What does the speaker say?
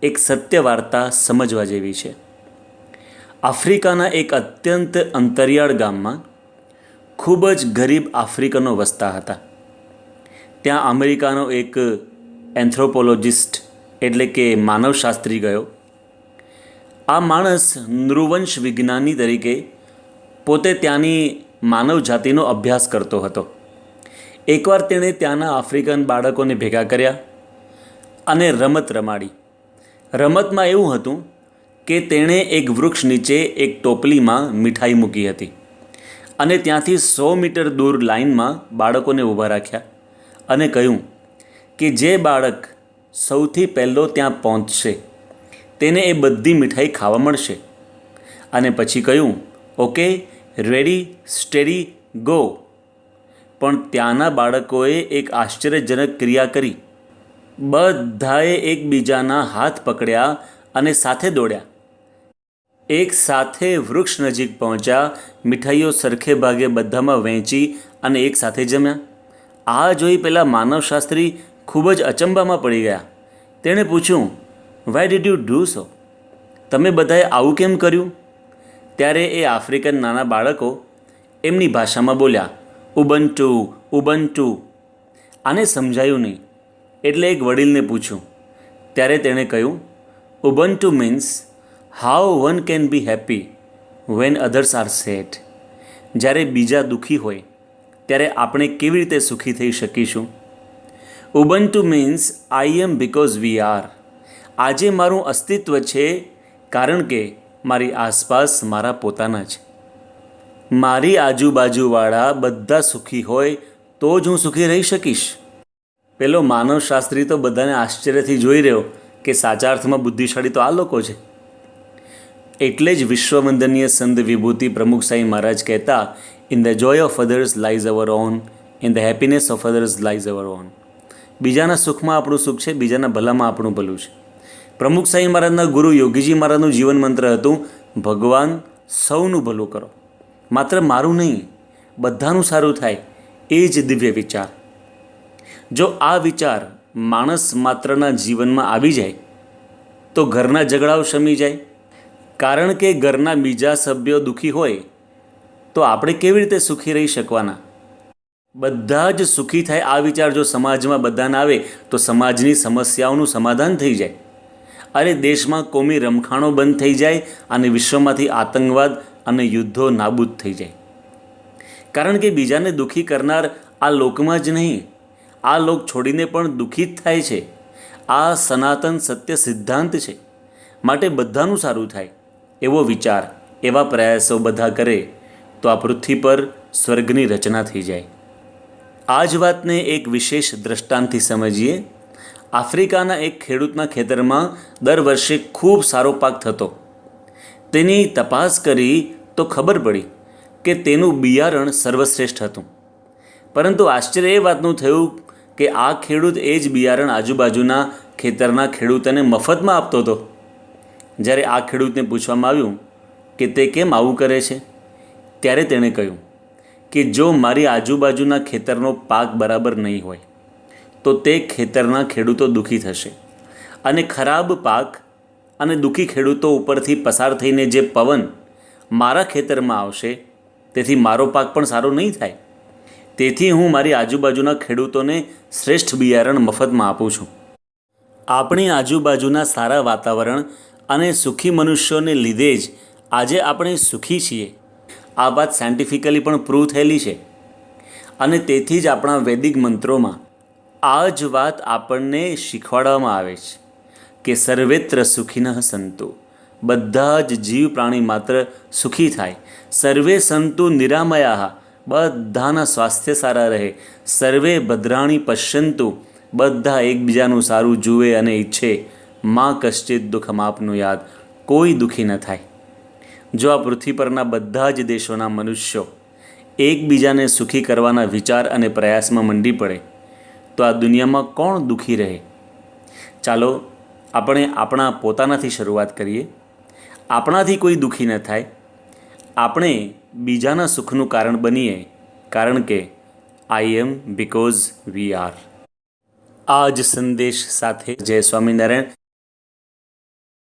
એક સત્ય વાર્તા સમજવા જેવી છે। આફ્રિકાના એક અત્યંત અંતરિયાળ ગામમાં ખૂબ જ ગરીબ આફ્રિકનો વસતા હતા। ત્યાં અમેરિકાનો એક એન્થ્રોપોલોજિસ્ટ એટલે કે માનવશાસ્ત્રી ગયો। આ માણસ નૃવંશ વિજ્ઞાની તરીકે પોતે ત્યાંની માનવ જાતિનો અભ્યાસ કરતો હતો। એકવાર તેણે ત્યાંના આફ્રિકન બાળકોને ભેગા કર્યા અને રમત રમાડી। રમતમાં એવું હતું કે તેણે એક વૃક્ષ નીચે એક ટોપલીમાં મીઠાઈ મૂકી હતી અને ત્યાંથી 100 મીટર દૂર લાઇનમાં બાળકોને ઊભા રાખ્યા અને કહ્યું કે જે બાળક સૌથી પહેલો ત્યાં પહોંચશે તેને એ બધી મીઠાઈ ખાવા મળશે। અને પછી કહ્યું, ઓકે, રેડી, સ્ટેડી, ગો। પણ ત્યાંના બાળકોએ એક આશ્ચર્યજનક ક્રિયા કરી। બધાએ એકબીજાના હાથ પકડ્યા અને સાથે દોડ્યા। એક સાથે વૃક્ષ નજીક પહોંચ્યા, મીઠાઈઓ સરખે ભાગે બધામાં વહેંચી અને એક સાથે જમ્યા। આ જોઈ પેલા માનવશાસ્ત્રી ખૂબ જ અચંબામાં પડી ગયા। તેણે પૂછ્યું, વાય ડીડ યુ ડુ સો? તમે બધાએ આવું કેમ કર્યું? ત્યારે એ આફ્રિકન નાના બાળકો એમની ભાષામાં બોલ્યા, ઉબન્ટુ, ઉબન્ટુ। આને સમજાયું નહીં એટલે એક વડીલને પૂછ્યું। ત્યારે તેણે કહ્યું, Ubuntu means how one can be happy when others are sad. જ્યારે બીજા દુઃખી હોય ત્યારે આપણે કેવી રીતે સુખી થઈ શકીશું? Ubuntu means I am because we are. આજે મારું અસ્તિત્વ છે કારણ કે મારી આસપાસ મારા પોતાના છે। મારી આજુબાજુવાળા બધા સુખી હોય તો જ હું સુખી રહી શકીશ। પેલો માનવશાસ્ત્રી તો બધાને આશ્ચર્યથી જોઈ રહ્યો કે સાચા અર્થમાં બુદ્ધિશાળી તો આ લોકો છે। એટલે જ વિશ્વવંદનીય સંત વિભૂતિ પ્રમુખ સાંઈ મહારાજ કહેતા, in the Joy of others lies hour on, in the happiness of others lies hour on. બીજાના સુખમાં આપણું સુખ છે, બીજાના ભલામાં આપણું ભલું છે। પ્રમુખ સાંઈ મહારાજના ગુરુ યોગીજી મહારાજનું જીવન મંત્ર હતું, ભગવાન સૌનું ભલું કરો, માત્ર મારું નહીં, બધાનું સારું થાય, એ જ દિવ્ય વિચાર। જો આ વિચાર માણસ માત્રના જીવનમાં આવી જાય તો ઘરના ઝઘડાઓ શમી જાય। કારણ કે ઘરના બીજા સભ્યો દુઃખી હોય તો આપણે કેવી રીતે સુખી રહી શકવાના? બધા જ સુખી થાય આ વિચાર જો સમાજમાં બધાને આવે તો સમાજની સમસ્યાઓનું સમાધાન થઈ જાય। અરે દેશમાં કોમી રમખાણો બંધ થઈ જાય અને વિશ્વમાંથી આતંકવાદ અને યુદ્ધો નાબૂદ થઈ જાય। કારણ કે બીજાને દુઃખી કરનાર આ લોકમાં જ નહીં, આ લોક છોડીને પણ દુઃખી જ થાય છે। આ સનાતન સત્ય સિદ્ધાંત છે। માટે બધાનું સારું થાય એવો વિચાર, એવા પ્રયાસો બધા કરે તો આ પૃથ્વી પર સ્વર્ગની રચના થઈ જાય। આ જ વાતને એક વિશેષ દ્રષ્ટાંતથી સમજીએ। આફ્રિકાના એક ખેડૂતના ખેતરમાં દર વર્ષે ખૂબ સારો પાક થતો। તેની તપાસ કરી તો ખબર પડી કે તેનું બિયારણ સર્વશ્રેષ્ઠ હતું। પરંતુ આશ્ચર્ય એ વાતનું થયું કે આ ખેડૂત એ જ બિયારણ આજુબાજુના ખેતરના ખેડૂતોને મફતમાં આપતો હતો। જ્યારે આ ખેડૂતને પૂછવામાં આવ્યું કે તે કેમ આવું કરે છે, ત્યારે તેણે કહ્યું કે જો મારી આજુબાજુના ખેતરનો પાક બરાબર નહીં હોય તો તે ખેતરના ખેડૂતો દુઃખી થશે અને ખરાબ પાક અને દુઃખી ખેડૂતો ઉપરથી પસાર થઈને જે પવન મારા ખેતરમાં આવશે તેથી મારો પાક પણ સારો નહીં થાય। તેથી હું મારી આજુબાજુના ખેડૂતોને શ્રેષ્ઠ બિયારણ મફતમાં આપું છું। આપણી આજુબાજુના સારા વાતાવરણ અને સુખી મનુષ્યોને લીધે જ આજે આપણે સુખી છીએ। આ વાત સાયન્ટિફિકલી પણ પ્રૂવ થયેલી છે અને તેથી જ આપણા વૈદિક મંત્રોમાં આ જ વાત આપણને શીખવાડવામાં આવે છે કે સર્વેત્ર સુખિનઃ સંતુ, બધા જ જીવ પ્રાણી માત્ર સુખી થાય। સર્વે સંતુ નિરામયા, બધાના સ્વાસ્થ્ય સારા રહે। સર્વે ભદ્રાણી પશ્યંતુ, બધા એકબીજાનું સારું જુએ અને ઈચ્છે। માં કશ્ચિત દુઃખમ આપનુયાદ, કોઈ દુઃખી ન થાય। જો આ પૃથ્વી પરના બધા જ દેશોના મનુષ્યો એકબીજાને સુખી કરવાના વિચાર અને પ્રયાસમાં મંડી પડે તો આ દુનિયામાં કોણ દુઃખી રહે? ચાલો આપણે આપણા પોતાનાથી શરૂઆત કરીએ। આપણાથી કોઈ દુઃખી ન થાય, આપણે બીજાના સુખનું કારણ બનીએ, કારણ કે આઈ એમ બિકોઝ વી આર। આ જ સંદેશ સાથે જય સ્વામિનારાયણ।